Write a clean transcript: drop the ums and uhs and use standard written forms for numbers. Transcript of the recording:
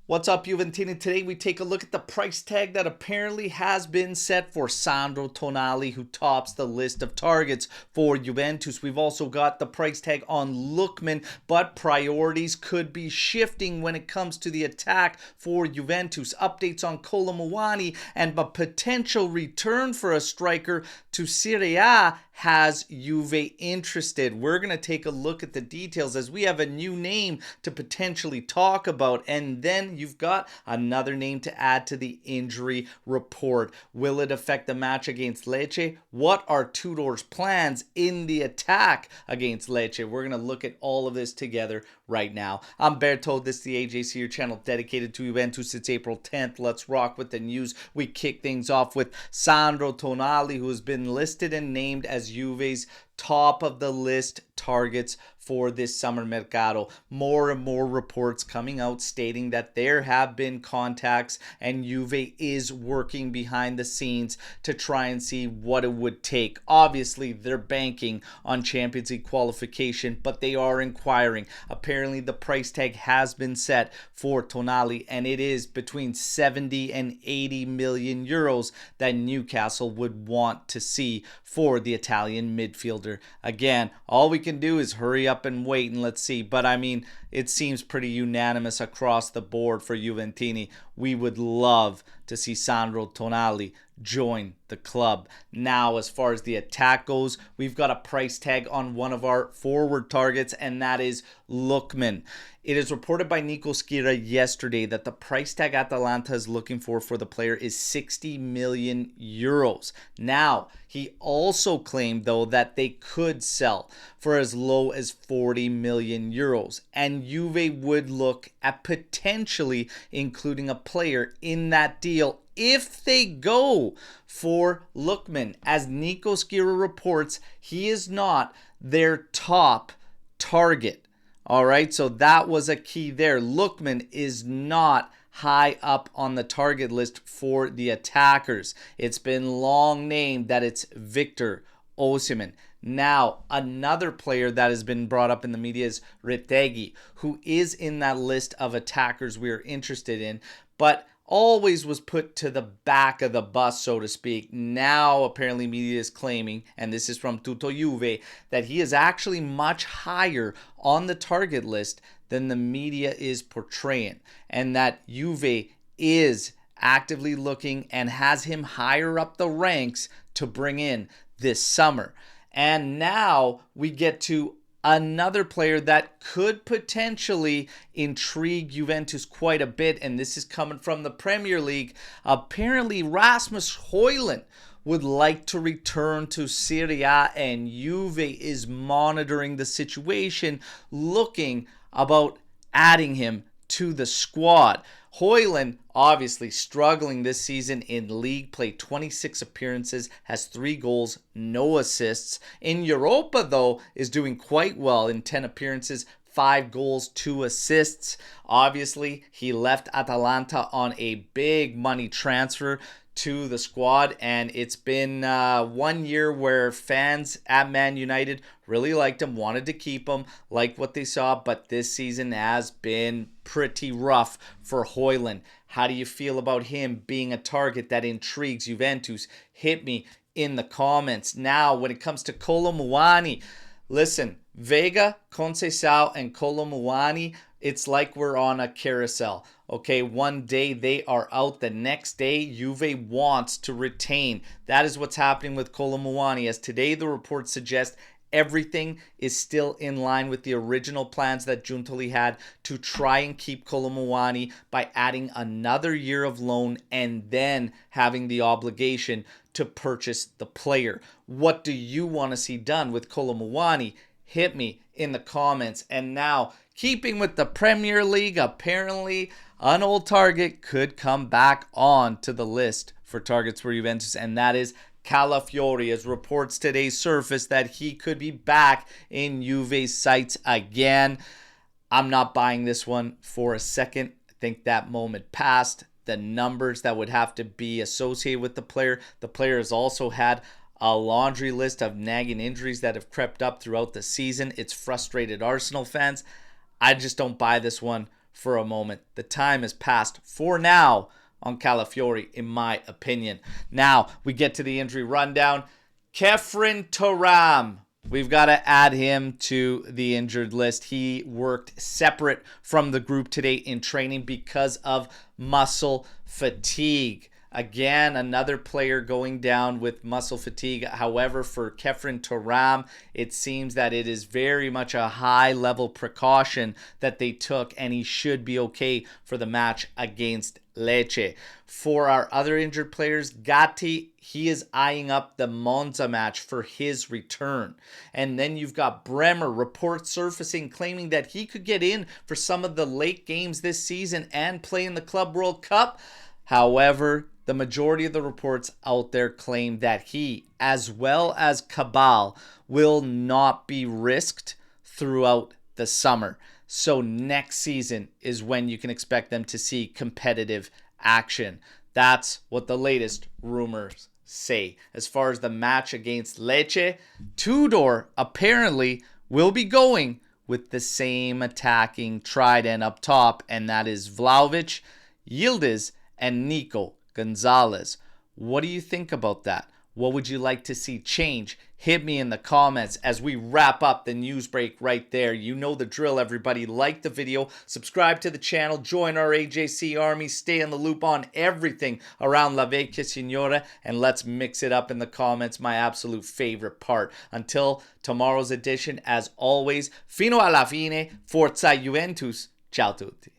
What's up, Juventini? Today we take a look at the price tag that apparently has been set for Sandro Tonali, who tops the list of targets for Juventus. We've also got the price tag on Lookman, but priorities could be shifting when it comes to the attack for Juventus. Updates on Kolo Muani and a potential return for a striker to Serie A has Juve interested. We're going to take a look at the details as we have a new name to potentially talk about, and then you've got another name to add to the injury report. Will it affect the match against Lecce? What are Tudor's plans in the attack against Lecce? We're going to look at all of this together right now. I'm Berto. This is the AJC, your channel dedicated to Juventus. It's April 10th. Let's rock with the news. We kick things off with Sandro Tonali, who has been listed and named as Juve's top of the list targets for this summer mercado. More and more reports coming out stating that there have been contacts and Juve is working behind the scenes to try and see what it would take. Obviously, they're banking on Champions League qualification, but they are inquiring. Apparently, the price tag has been set for Tonali, and it is between 70 and 80 million euros that Newcastle would want to see for the Italian midfielder. Again, all we can do is hurry up and wait and let's see. But I mean, it seems pretty unanimous across the board for Juventini. We would love to see Sandro Tonali join the club. Now, as far as the attack goes, we've got a price tag on one of our forward targets, and that is Lookman. It is reported by Nico González yesterday that the price tag Atalanta is looking for the player is 60 million euros. Now, he also claimed, though, that they could sell for as low as 40 million euros. And Juve would look at potentially including a player in that deal if they go for Lookman. As Nico González reports, he is not their top target. All right, so that was a key there. Lookman is not high up on the target list for the attackers. It's been long named that it's Victor Osimhen. Now, another player that has been brought up in the media is Retegui, who is in that list of attackers we are interested in, but always was put to the back of the bus, so to speak. Now, apparently, media is claiming, and this is from Tutto Juve, that he is actually much higher on the target list than the media is portraying, and that Juve is actively looking and has him higher up the ranks to bring in this summer. And now we get to another player that could potentially intrigue Juventus quite a bit, and this is coming from the Premier League. Apparently, Rasmus Højlund would like to return to Serie A, and Juve is monitoring the situation, looking about adding him to the squad. Højlund obviously struggling this season in league play, 26 appearances, has 3 goals, no assists. In Europa, though, is doing quite well in 10 appearances, 5 goals, 2 assists. Obviously, he left Atalanta on a big money transfer to the squad, and it's been 1 year where fans at Man United really liked him, wanted to keep him, liked what they saw, but this season has been pretty rough for Højlund. How do you feel about him being a target that intrigues Juventus? Hit me in the comments. Now, when it comes to Kolo Muani, listen, Vega, Conceição, and Kolo Muani, it's like we're on a carousel. Okay, one day they are out, the next day Juve wants to retain. That is what's happening with Kolo Muani, as today the reports suggest everything is still in line with the original plans that Giuntoli had to try and keep Kolo Muani by adding another year of loan and then having the obligation to purchase the player. What do you want to see done with Kolo Muani? Hit me in the comments. And now, keeping with the Premier League, apparently an old target could come back on to the list for targets for Juventus, and that is Calafiori, as reports today surfaced that he could be back in Juve's sights again. I'm not buying this one for a second. I think that moment passed. The numbers that would have to be associated with the player has also had a laundry list of nagging injuries that have crept up throughout the season. It's frustrated Arsenal fans. I just don't buy this one for a moment. The time has passed for now on Calafiori, in my opinion. Now we get to the injury rundown. Khephren Thuram. We've got to add him to the injured list. He worked separate from the group today in training because of muscle fatigue. Again, another player going down with muscle fatigue. However, for Khephren Thuram, it seems that it is very much a high-level precaution that they took, and he should be okay for the match against Lecce. For our other injured players, Gatti, he is eyeing up the Monza match for his return. And then you've got Bremer, reports surfacing claiming that he could get in for some of the late games this season and play in the Club World Cup. However, the majority of the reports out there claim that he, as well as Cabal, will not be risked throughout the summer. So next season is when you can expect them to see competitive action. That's what the latest rumors say. As far as the match against Lecce, Tudor apparently will be going with the same attacking trident up top, and that is Vlahović, Yıldız, and Nico González. What do you think about that? What would you like to see change? Hit me in the comments as we wrap up the news break right there. You know the drill, everybody. Like the video, subscribe to the channel, join our AJC army, stay in the loop on everything around La Vecchia Signora, and let's mix it up in the comments, my absolute favorite part. Until tomorrow's edition, as always, Fino alla fine, Forza Juventus. Ciao tutti.